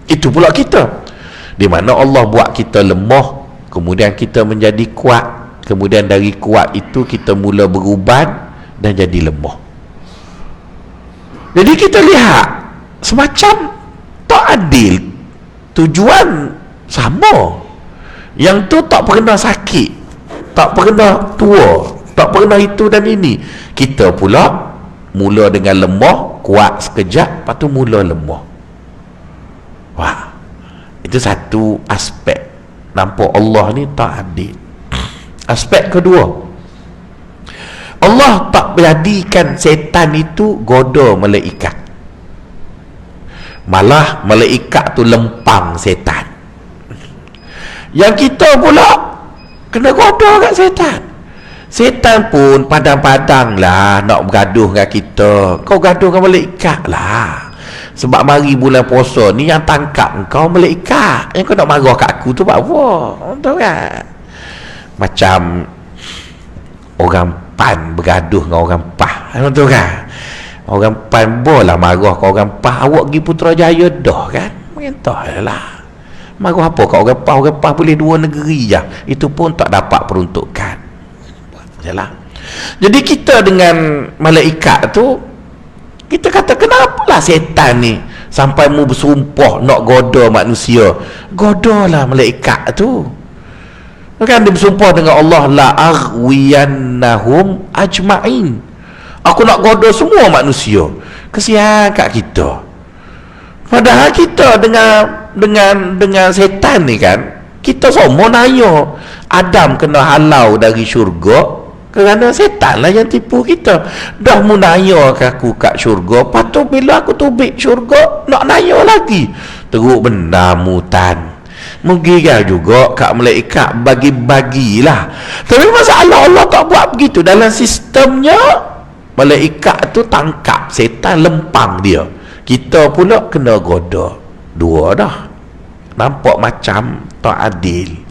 Itu pula kita, di mana Allah buat kita lemah, kemudian kita menjadi kuat, kemudian dari kuat itu kita mula beruban dan jadi lemah. Jadi kita lihat semacam tak adil. Tujuan sama, yang tu tak pernah sakit, tak pernah tua, tak pernah itu dan ini. Kita pula mula dengan lemah, kuat sekejap, lepas tu mula lemah. Wah, itu satu aspek. Nampak Allah ni tak adil. Aspek kedua, Allah tak menjadikan setan itu goda malaikat, malah malaikat tu lempang setan. Yang kita pula kena goda kat setan. Setan pun padang-padang lah nak bergaduh dengan kita. Kau gaduh dengan malaikat lah. Sebab mari bulan puasa ni yang tangkap kau malaikat. Yang kau nak marah kat aku tu buat apa? Tahu kan? Macam orang PAN bergaduh dengan orang PAH. Tahu kan? Orang PAN boleh marah kat orang PAH. Awak pergi Putrajaya dah kan? Mentah lah. Marah apa kat orang PAH? Orang PAH boleh dua negeri je. Itu pun tak dapat peruntukan. Yalah. Jadi kita dengan malaikat tu, kita kata kenapalah setan ni sampai mu bersumpah nak goda manusia. Godalah malaikat tu. Kan dia bersumpah dengan Allah, la aghwiyannahum ajma'in. Aku nak goda semua manusia. Kesian kat kita. Padahal kita dengan setan ni kan, kita semua nanya Adam kena halau dari syurga kerana setan lah yang tipu kita. Dah mu nanya ke aku kat syurga, lepas tu bila aku tubik syurga nak nanya lagi. Teruk benar mutan. Mengira juga kat malaikat bagi-bagilah. Tapi masalah Allah tak buat begitu. Dalam sistemnya malaikat tu tangkap setan, lempang dia. Kita pula kena goda. Dua dah. Nampak macam tak adil.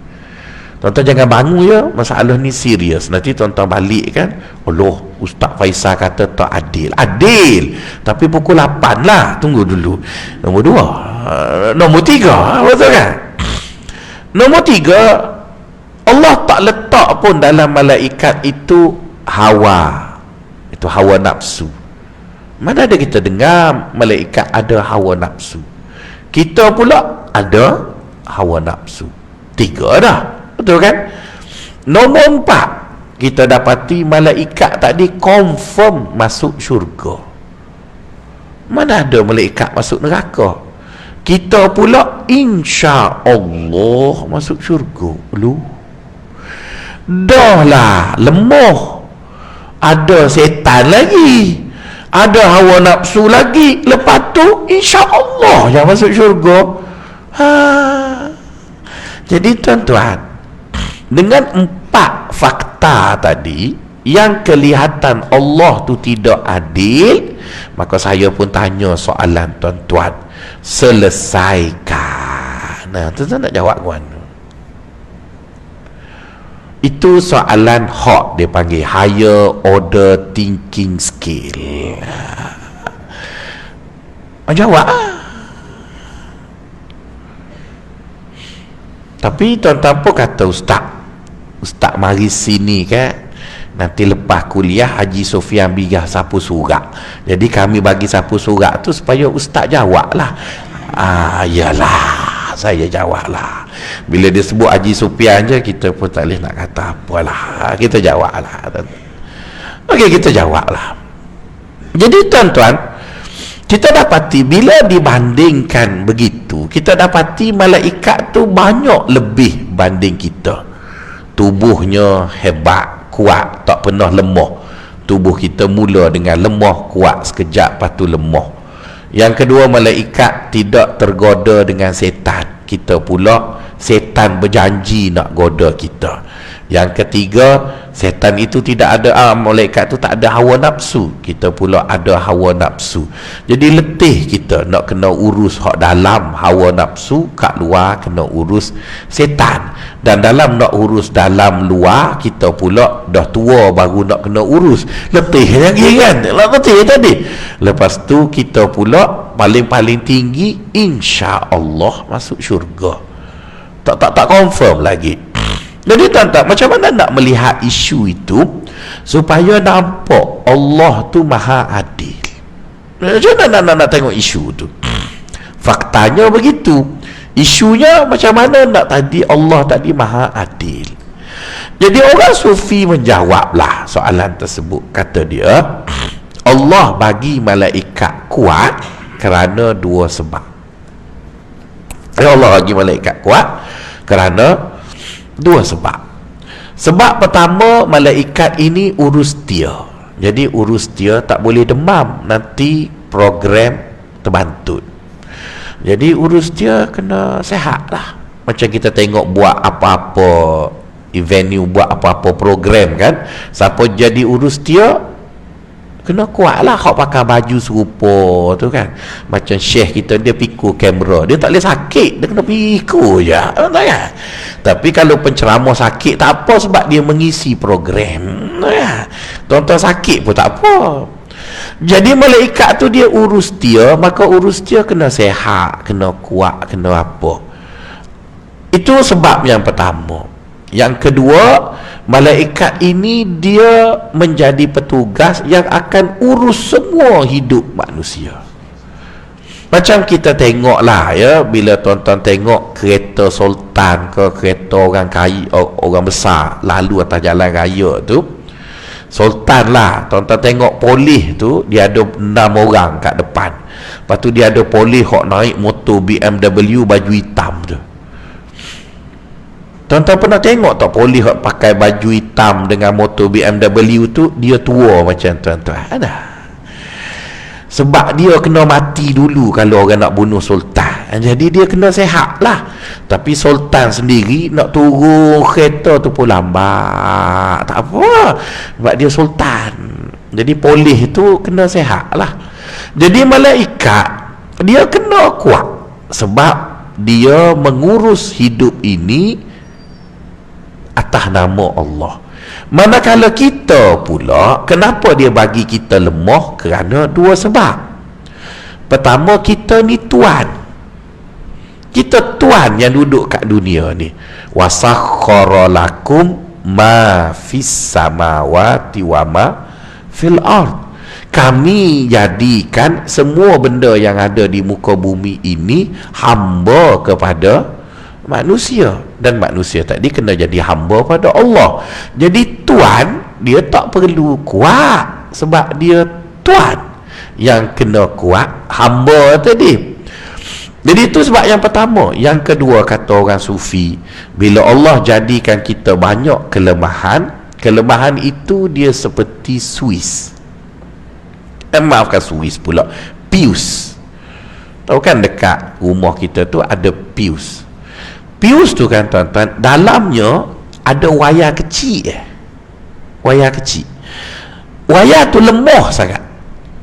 Tuan-tuan jangan bangun ya, masalah ni serius. Nanti tuan-tuan balik kan, Allah, Ustaz Faisal kata tak adil. Adil, tapi pukul 8 lah. Tunggu dulu. Nombor 2, nombor 3, betul kan? Nombor 3, Allah tak letak pun dalam malaikat itu hawa. Itu hawa nafsu. Mana ada kita dengar malaikat ada hawa nafsu. Kita pula ada hawa nafsu. 3 dah. Betul kan? Nombor 4, kita dapati malaikat tadi confirm masuk syurga. Mana ada malaikat masuk neraka. Kita pula insya Allah masuk syurga. Lu dah lah lemah. Ada setan lagi, ada hawa nafsu lagi. Lepas tu insya Allah yang masuk syurga. Jadi tuan-tuan, dengan 4 fakta tadi yang kelihatan Allah tu tidak adil, maka saya pun tanya soalan tuan-tuan, selesaikan. Nah, tuan-tuan nak jawab ke mana? Itu soalan hot, dia panggil higher order thinking skill. Jawab. Tapi tuan-tuan pun kata, Ustaz mari sini kan, nanti lepas kuliah Haji Sofian bigah sapu surat. Jadi kami bagi sapu surat tu supaya Ustaz jawab lah. Yalah, saya jawab lah. Bila dia sebut Haji Sofian je, kita pun tak boleh nak kata apalah. Kita jawab lah. Okey, kita jawab lah. Jadi tuan-tuan, kita dapati bila dibandingkan begitu, kita dapati malaikat tu banyak lebih banding kita. Tubuhnya hebat, kuat, tak pernah lemah. Tubuh kita mula dengan lemah, kuat sekejap, lepas tu lemah. Yang kedua, malaikat tidak tergoda dengan setan. Kita pula setan berjanji nak goda kita. Yang ketiga, setan itu tidak ada, malaikat itu tak ada hawa nafsu. Kita pula ada hawa nafsu. Jadi letih kita nak kena urus hak dalam hawa nafsu, kat luar kena urus setan. Dan dalam nak urus dalam luar, kita pula dah tua baru nak kena urus. Letih lagi kan? Letih tadi. Lepas tu kita pula paling-paling tinggi insya-Allah masuk syurga. Tak confirm lagi. Jadi tuan-tuan, macam mana nak melihat isu itu supaya nampak Allah tu maha adil? Macam mana nak tengok isu tu? Faktanya begitu. Isunya macam mana nak tadi Allah tadi maha adil. Jadi orang sufi menjawablah soalan tersebut. Kata dia, Allah bagi malaikat kuat kerana dua sebab. Allah bagi malaikat kuat kerana dua sebab. Sebab pertama, malaikat ini urus dia. Jadi urus dia tak boleh demam, nanti program terbantut. Jadi urus dia kena sehat lah. Macam kita tengok buat apa-apa venue, buat apa-apa program kan, siapa jadi urus dia kena kuat lah. Kau pakai baju serupa tu kan, macam syekh kita, dia pikul kamera, dia tak boleh sakit, dia kena pikul je kan? Tapi kalau penceramah sakit tak apa, sebab dia mengisi program kan? Tuan-tuan sakit pun tak apa. Jadi malaikat tu dia urus dia, maka urus dia kena sehat, kena kuat, kena apa. Itu sebab yang pertama. Yang kedua, malaikat ini dia menjadi petugas yang akan urus semua hidup manusia. Macam kita tengoklah ya, bila tuan-tuan tengok kereta sultan ke kereta orang kaya, orang besar lalu atas jalan raya tu, sultan lah, tuan-tuan tengok polis tu, dia ada 6 orang kat depan. Lepas tu dia ada polis hok naik motor BMW baju hitam tu. Tuan-tuan pernah tengok tak polis yang pakai baju hitam dengan motor BMW tu, dia tua macam tuan-tuan? Ada. Sebab dia kena mati dulu kalau orang nak bunuh sultan. Jadi dia kena sehat lah. Tapi sultan sendiri nak turun kereta tu pun lambat. Tak apa, sebab dia sultan. Jadi polis tu kena sehat lah. Jadi malaikat dia kena kuat, sebab dia mengurus hidup ini atas nama Allah. Manakala kita pula, kenapa dia bagi kita lemah? Kerana dua sebab. Pertama, kita ni tuan. Kita tuan yang duduk kat dunia ni. Wasakhkhara lakum ma fis samawati wa ma fil ard. Kami jadikan semua benda yang ada di muka bumi ini hamba kepada manusia, dan manusia tadi kena jadi hamba pada Allah. Jadi tuan dia tak perlu kuat, sebab dia tuan. Yang kena kuat hamba tadi. Jadi itu sebab yang pertama. Yang kedua, kata orang sufi, bila Allah jadikan kita banyak kelemahan, kelemahan itu dia seperti Swiss. Maafkan Swiss pula, Pius. Tahu kan dekat rumah kita tu ada Pius. Pius tu kan tuan-tuan, dalamnya ada wayar kecil. Wayar kecil. Wayar tu lemah sangat.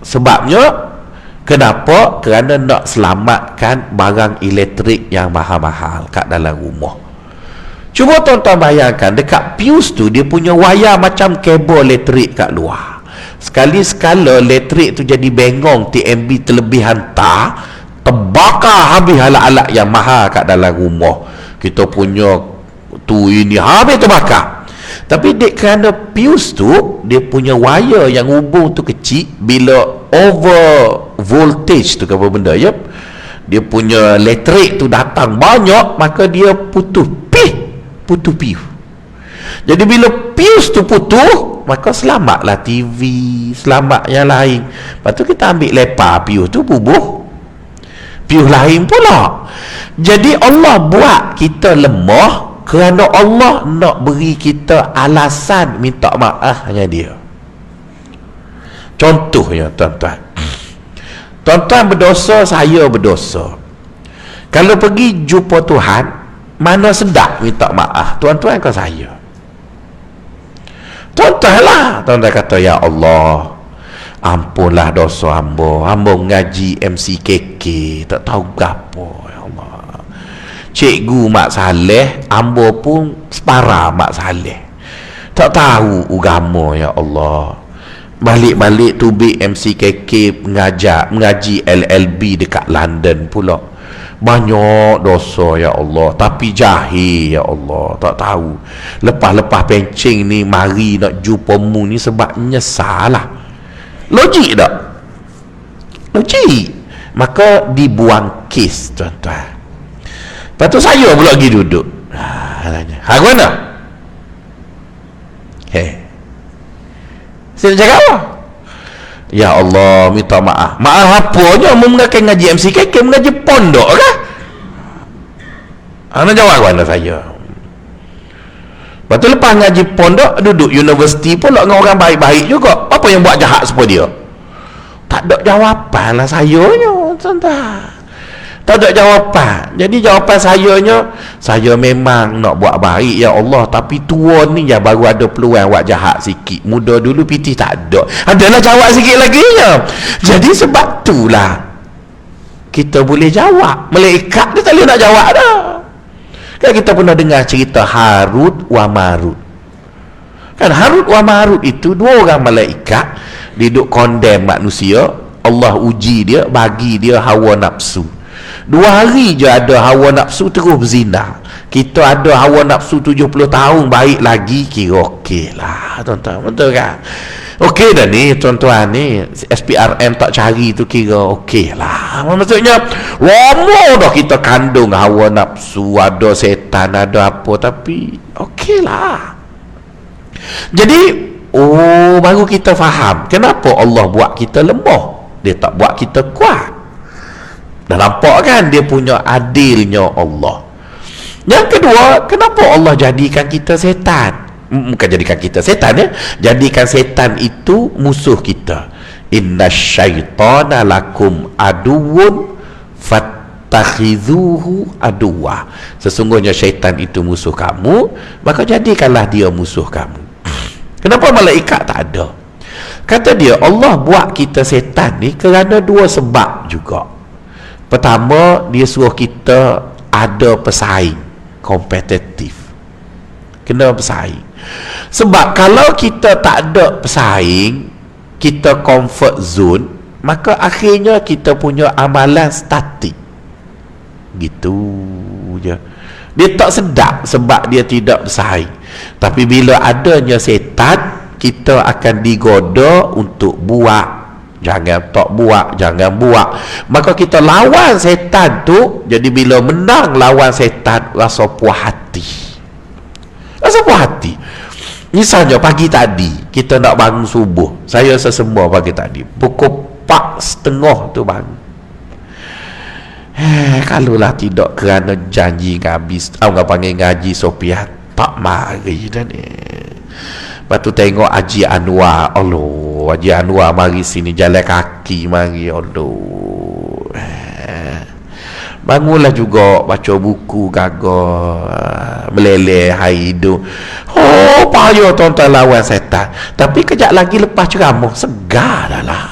Sebabnya kenapa? Kerana nak selamatkan barang elektrik yang mahal-mahal kat dalam rumah. Cuba tuan-tuan bayangkan, dekat Pius tu dia punya wayar macam kabel elektrik kat luar. Sekali-sekala elektrik tu jadi bengong, TMB terlebih hantar, terbakar habis alat-alat yang mahal kat dalam rumah. Kita punya tu ini habis terbakar. Tapi dek kerana Pius tu dia punya wire yang hubung tu kecil, bila over voltage tu ke apa benda ya, dia punya elektrik tu datang banyak, maka dia putus Pius. Jadi bila Pius tu putus, maka selamatlah TV, selamat yang lain. Lepas tu kita ambil lepas Pius tu, bubuh Pius lain pula. Jadi Allah buat kita lemah kerana Allah nak beri kita alasan minta maaf dengan dia. Contohnya tuan-tuan, tuan-tuan berdosa, saya berdosa. Kalau pergi jumpa Tuhan, mana sedap minta maaf, tuan-tuan ke saya? Tuan-tuan lah. Tuan-tuan kata, ya Allah, ampunlah dosa hamba. Hamba mengaji MCKK tak tahu gapo, ya Allah. Cikgu Mak Saleh, hamba pun separa Mak Saleh, tak tahu agama, ya Allah. Balik-balik tubik MCKK mengaji LLB dekat London pula. Banyak dosa, ya Allah. Tapi jahil, ya Allah, tak tahu. Lepas-lepas pencing ni mari nak jumpa mu ni sebab nyesal lah. Logik tak? Logik. Maka dibuang kes, tuan-tuan. Lepas tu saya pula pergi duduk. Mana? Saya nak cakap apa? Ya Allah, minta maaf. Maaf apanya? Mu mengakai ngaji MCKK, mengaji pondok kah? Nak jawab mana saya? Lepas tu lepas ngaji pondok, duduk universiti pula dengan orang baik-baik juga. Apa yang buat jahat sepuluh dia? Tak ada jawapan lah sayanya, tuan-tuan. Tak ada jawapan. Jadi jawapan saya memang nak buat baik ya Allah, tapi tua ni ya baru ada peluang buat jahat sikit. Muda dulu piti tak ada. Adalah jawab sikit lagi ya. Jadi sebab itulah kita boleh jawab. Malaikat dia tak boleh nak jawab dah. Kan kita pernah dengar cerita Harut wa Marut. Kan Harut wa Marut itu dua orang malaikat duduk condemn manusia. Allah uji dia, bagi dia hawa nafsu. 2 hari je ada hawa nafsu, terus berzina. Kita ada hawa nafsu 70 tahun baik lagi, kira okey lah tuan-tuan, betul kan? Okey dah ni tuan-tuan ni, SPRM tak cari tu kira okey lah. Maksudnya lama dah kita kandung hawa nafsu, ada setan, ada apa, tapi okey lah. Jadi baru kita faham kenapa Allah buat kita lemah, dia tak buat kita kuat. Dah nampak kan dia punya adilnya Allah. Yang kedua, kenapa Allah jadikan kita setan? Bukan jadikan kita setan ya, jadikan setan itu musuh kita. Innasyaitana lakum aduwwun fattakhidhuhu aduwwa. Sesungguhnya syaitan itu musuh kamu, maka jadikanlah dia musuh kamu. Kenapa malaikat tak ada? Kata dia, Allah buat kita setan ni kerana 2 sebab juga. Pertama, dia suruh kita ada pesaing, kompetitif. Kena bersaing. Sebab kalau kita tak ada pesaing, kita comfort zone, maka akhirnya kita punya amalan statik. Gitu je. Dia tak sedap sebab dia tidak bersaing. Tapi bila adanya setan, kita akan digoda untuk buat. Jangan tak buat, jangan buat. Maka kita lawan setan tu. Jadi bila menang lawan setan, rasa puas hati. Rasa puas hati. Misalnya pagi tadi kita nak bangun subuh. Saya sesemua pagi tadi pukul 4:30 tu bangun. Kalaulah tidak kerana janji habis, orang panggil ngaji Sopian, tak mari dah ni. Lepas tu tengok Haji Anwar, Allah, Haji Anwar mari sini jalan kaki mari, Allah. Bangunlah juga baca buku gagah, meleleh hari hidup. Oh, payah tuan-tuan lawan setan. Tapi kejap lagi lepas ceramah segar dah lah.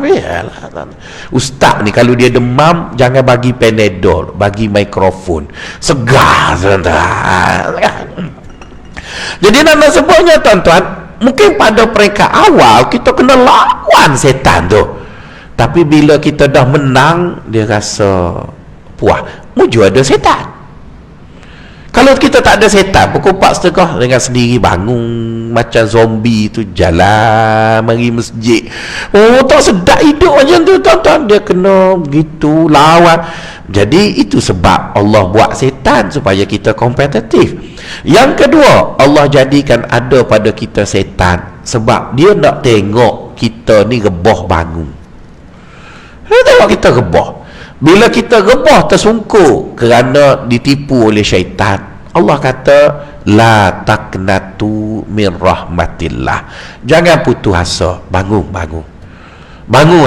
Biarlah. Ustaz ni kalau dia demam jangan bagi Panadol, bagi mikrofon. Segar tuan-tuan. Jadi nama sebutnya tuan-tuan, mungkin pada peringkat awal kita kena lawan setan tu. Tapi bila kita dah menang, dia rasa puas. Muju ada setan. Kalau kita tak ada setan, pukul 4:30 dengan sendiri bangun macam zombie tu, jalan mari masjid. Oh, tak sedap hidup macam tu tuan-tuan. Dia kena begitu lawan. Jadi itu sebab Allah buat setan supaya kita kompetitif. Yang kedua, Allah jadikan ada pada kita setan sebab dia nak tengok kita ni rebah bangun. Dia tengok kita rebah. Bila kita rebah tersungkur kerana ditipu oleh syaitan, Allah kata la taqnatu min rahmatillah. Jangan putus asa, bangun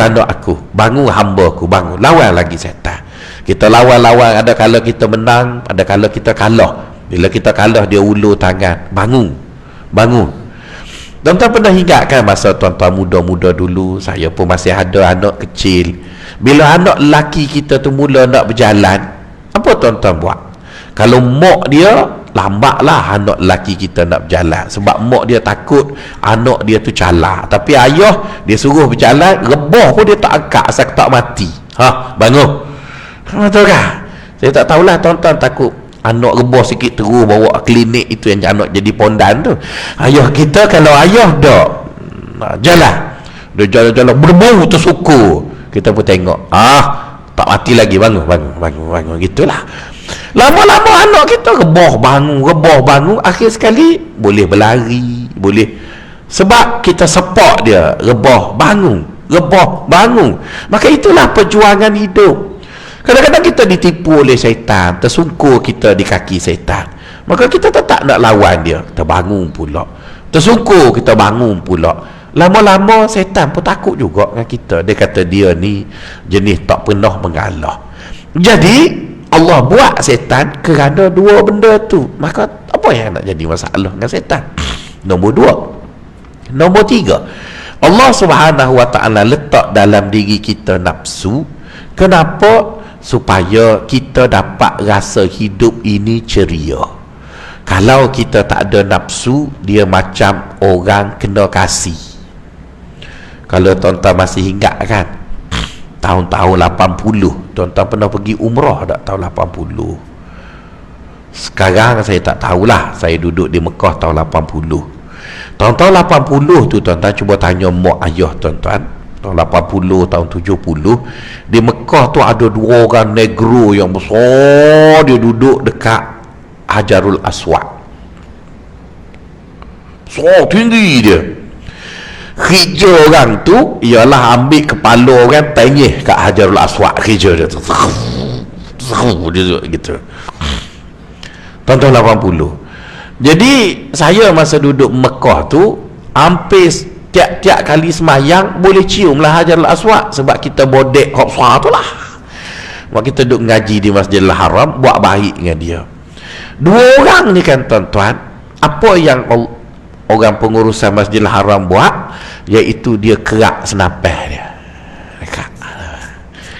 anak aku, bangun hamba aku, bangun, lawan lagi setan. Kita lawan, ada kala kita menang, ada kala kita kalah. Bila kita kalah dia ulur tangan, bangun. Tuan-tuan pernah ingat kan masa tuan-tuan muda-muda dulu, saya pun masih ada anak kecil. Bila anak lelaki kita tu mula nak berjalan, apa tuan-tuan buat? Kalau mak dia, lambatlah anak lelaki kita nak berjalan. Sebab mak dia takut anak dia tu calak. Tapi ayah dia suruh berjalan, rebah pun dia tak angkat asal tak mati. Bangun. Betul kan? Saya tak tahulah tuan-tuan, takut anak rebah sikit terus bawa klinik, itu yang anak jadi pondan tu. Ayah kita kalau ayah dah jalan, dia jalan-jalan berbau tersukur, kita pun tengok tak mati lagi, bangun gitulah. Lama-lama anak kita rebah bangun, akhir sekali boleh berlari, boleh. Sebab kita sepak dia, rebah bangun, maka itulah perjuangan hidup. Kadang-kadang kita ditipu oleh syaitan, tersungkur kita di kaki syaitan, maka kita tetap nak lawan dia, kita bangun pula, tersungkur kita bangun pula. Lama-lama syaitan pun takut juga dengan kita. Dia kata dia ni jenis tak pernah mengalah. Jadi Allah buat syaitan kerana dua benda tu. Maka apa yang nak jadi masalah dengan syaitan? Nombor dua. Nombor tiga, Allah Subhanahu Wa Ta'ala letak dalam diri kita nafsu. Kenapa? Supaya kita dapat rasa hidup ini ceria. Kalau kita tak ada nafsu, dia macam orang kena kasih. Kalau tuan-tuan masih ingat kan, tahun-tahun 80, tuan-tuan pernah pergi umrah tak tahun 80? Sekarang saya tak tahulah, saya duduk di Mekah tahun 80. Tahun-tahun 80 tu tuan-tuan cuba tanya mak ayah tuan-tuan, tahun 80, tahun 70, di Mekah tu ada dua orang negro yang besar, dia duduk dekat Hajarul Aswad. So tinggi dia. Kerja orang tu ialah ambil kepala orang, tengih kat Hajarul Aswad. Kerja dia tu gitu. Tahun 80. Jadi saya masa duduk Mekah tu, hampir tiap-tiap kali semayang boleh cium lah Hajarul Aswad, sebab kita bodek hopswa tu lah. Mak kita duduk ngaji di Masjidil Haram, buat baik dengan dia. Dua orang ni kan tuan-tuan, apa yang orang pengurusan Masjidil Haram buat, iaitu dia kerak senapeh dia.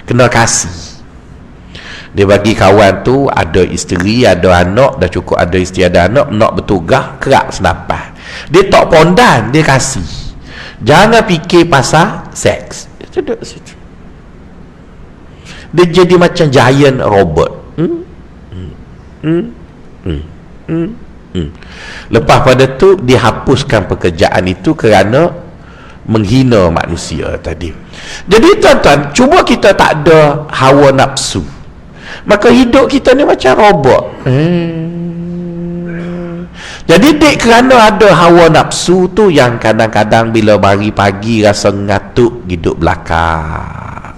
Kena kasih. Dia bagi kawan tu ada isteri, ada anak, dah cukup ada isteri, ada anak, nak bertugas, kerak senapah. Dia tak pondan, dia kasih. Jangan fikir pasal seks. Duduk situ. Dia jadi macam giant robot. Lepas pada tu dihapuskan pekerjaan itu kerana menghina manusia tadi. Jadi tuan-tuan, cuba kita tak ada hawa nafsu, maka hidup kita ni macam robot. Jadi dek kerana ada hawa nafsu tu yang kadang-kadang bila mari pagi rasa ngantuk, hidup belakang.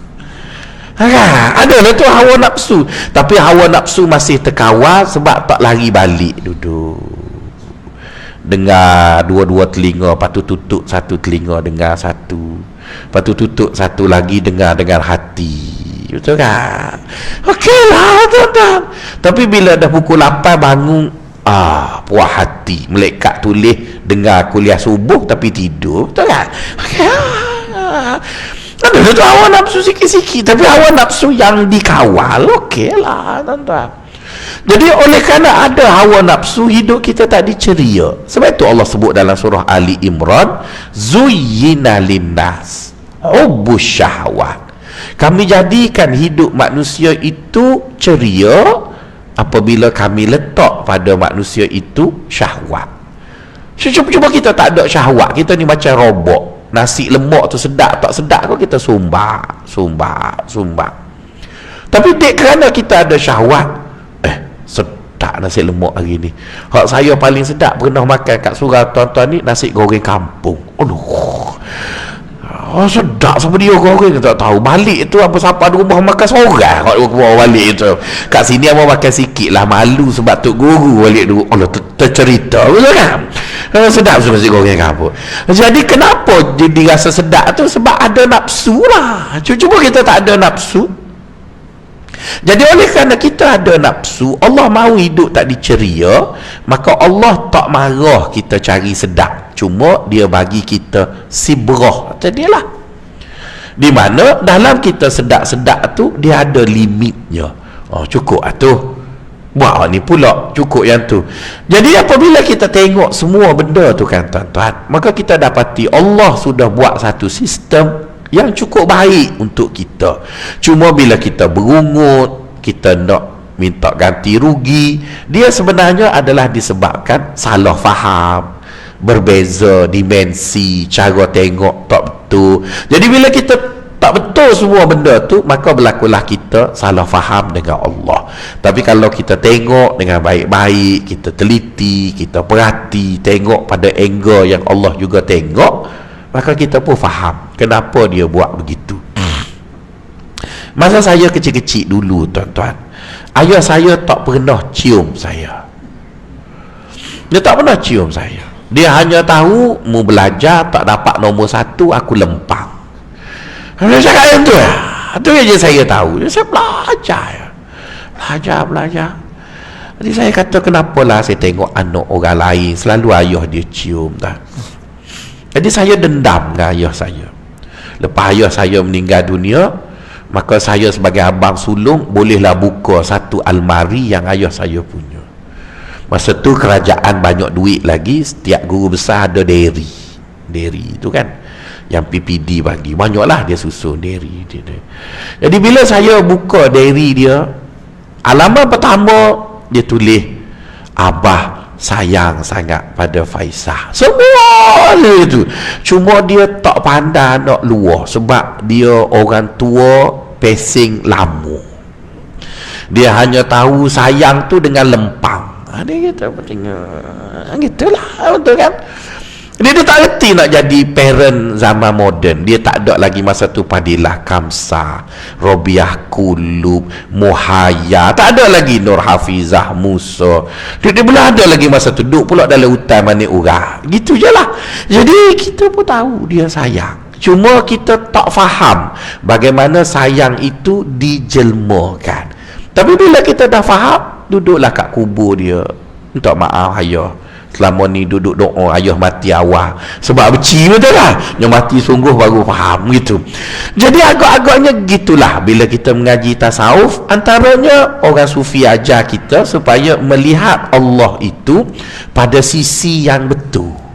Ada lah tu hawa nafsu, tapi hawa nafsu masih terkawal sebab tak lari balik, duduk dengar dua-dua telinga, lepas tu tutup satu telinga dengar satu, lepas tu tutup satu lagi dengar hati. Betul kan? Okey lah tuan-tuan. Tapi bila dah pukul 8 bangun, puas hati, malaikat tulis dengar kuliah subuh tapi tidur. Betul kan? Okey. Ada tu hawa nafsu sikit-sikit, tapi hawa nafsu yang dikawal. Okey lah tuan-tuan. Jadi oleh kerana ada hawa nafsu, hidup kita tak diceria. Sebab itu Allah sebut dalam surah Ali Imran, zuyyina linnas hubbus syahwat. Kami jadikan hidup manusia itu ceria apabila kami letak pada manusia itu syahwat. Cuba kita tak ada syahwat, kita ni macam robot. Nasi lemak tu sedap tak sedap kau kita sumbat. Tapi dek kerana kita ada syahwat, sedap nasi lemak hari ni. Hak saya paling sedap pernah makan kat surau tuan-tuan ni, nasi goreng kampung. Aduh, sedap sama dia goreng, tak tahu. Balik tu apa siapa ada rumah makan seorang. Kalau bawa balik tu kat sini abang makan sikit lah, malu sebab tok guru balik dulu. Allah tercerita, betul kan? Sedap nasi goreng kampung. Jadi kenapa dia dirasa sedap tu? Sebab ada nafsu lah. Cuba kita tak ada nafsu. Jadi oleh kerana kita ada nafsu, Allah mahu hidup tak diceria, maka Allah tak marah kita cari sedap, cuma dia bagi kita sibrah tadilah, di mana dalam kita sedap-sedap tu dia ada limitnya. Cukup lah tu, buat ni pula cukup yang tu. Jadi apabila kita tengok semua benda tu kan tuan-tuan, maka kita dapati Allah sudah buat satu sistem yang cukup baik untuk kita. Cuma bila kita berungut, kita nak minta ganti rugi, dia sebenarnya adalah disebabkan salah faham, berbeza dimensi, cara tengok tak betul. Jadi bila kita tak betul semua benda tu, maka berlakulah kita salah faham dengan Allah. Tapi kalau kita tengok dengan baik-baik, kita teliti, kita perhati, tengok pada angle yang Allah juga tengok, maka kita pun faham kenapa dia buat begitu. Masa saya kecil-kecil dulu, tuan-tuan, ayah saya tak pernah cium saya. Dia tak pernah cium saya. Dia hanya tahu mu belajar tak dapat nombor 1, aku lempang. Saya cakap yang tu, itu je saya tahu. Saya belajar. Jadi saya kata, kenapalah saya tengok anak orang lain selalu ayah dia cium dah. Jadi saya dendam dengan ayah saya. Lepas ayah saya meninggal dunia, maka saya sebagai abang sulung bolehlah buka satu almari yang ayah saya punya. Masa tu kerajaan banyak duit lagi, setiap guru besar ada dairy tu kan, yang PPD bagi, banyaklah dia susun dairy dia. Jadi bila saya buka dairy dia, alamat pertama dia tulis, Abah sayang sangat pada Faizah. Semua itu. Cuma dia tak pandai nak luar, sebab dia orang tua pesing lama. Dia hanya tahu sayang tu dengan lempang. Dia kata gitulah, betul kan? Dia tak reti nak jadi parent zaman moden. Dia tak ada lagi masa tu Fadilah Kamsa, Robiah Kulub, Muhaya, tak ada lagi Nur Hafizah Musa. Dia belum ada lagi masa tu, duduk pula dalam hutan Manik Urah. Gitu je lah. Jadi kita pun tahu dia sayang, cuma kita tak faham bagaimana sayang itu dijelmakan. Tapi bila kita dah faham, duduklah kat kubur dia, minta maaf ayah, selama ni duduk doa ayah mati awal, sebab beci betul lah, yang mati sungguh baru faham gitu. Jadi agak-agaknya gitulah bila kita mengaji tasawuf, antaranya orang sufi ajar kita supaya melihat Allah itu pada sisi yang betul.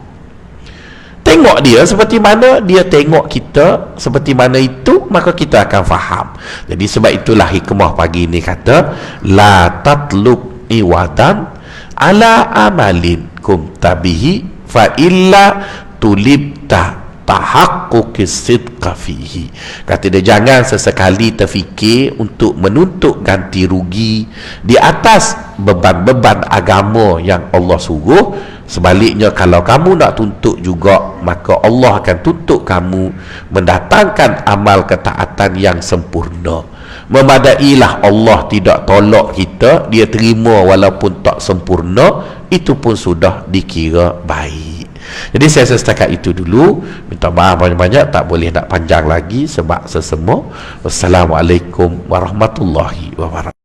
Tengok dia seperti mana dia tengok kita, seperti mana itu, maka kita akan faham. Jadi sebab itulah hikmah pagi ini kata, la tatlub iwadan ala amalin kum tabihi fa illa tulibta tahaqquqis sidqa fihi. Kata dia, jangan sesekali terfikir untuk menuntut ganti rugi di atas beban-beban agama yang Allah suruh. Sebaliknya, kalau kamu nak tuntut juga, maka Allah akan tuntut kamu mendatangkan amal ketaatan yang sempurna. Memadailah Allah tidak tolak kita, dia terima walaupun tak sempurna, itu pun sudah dikira baik. Jadi saya setakat itu dulu. Minta maaf banyak-banyak, tak boleh nak panjang lagi sebab sesama. Wassalamualaikum warahmatullahi wabarakatuh.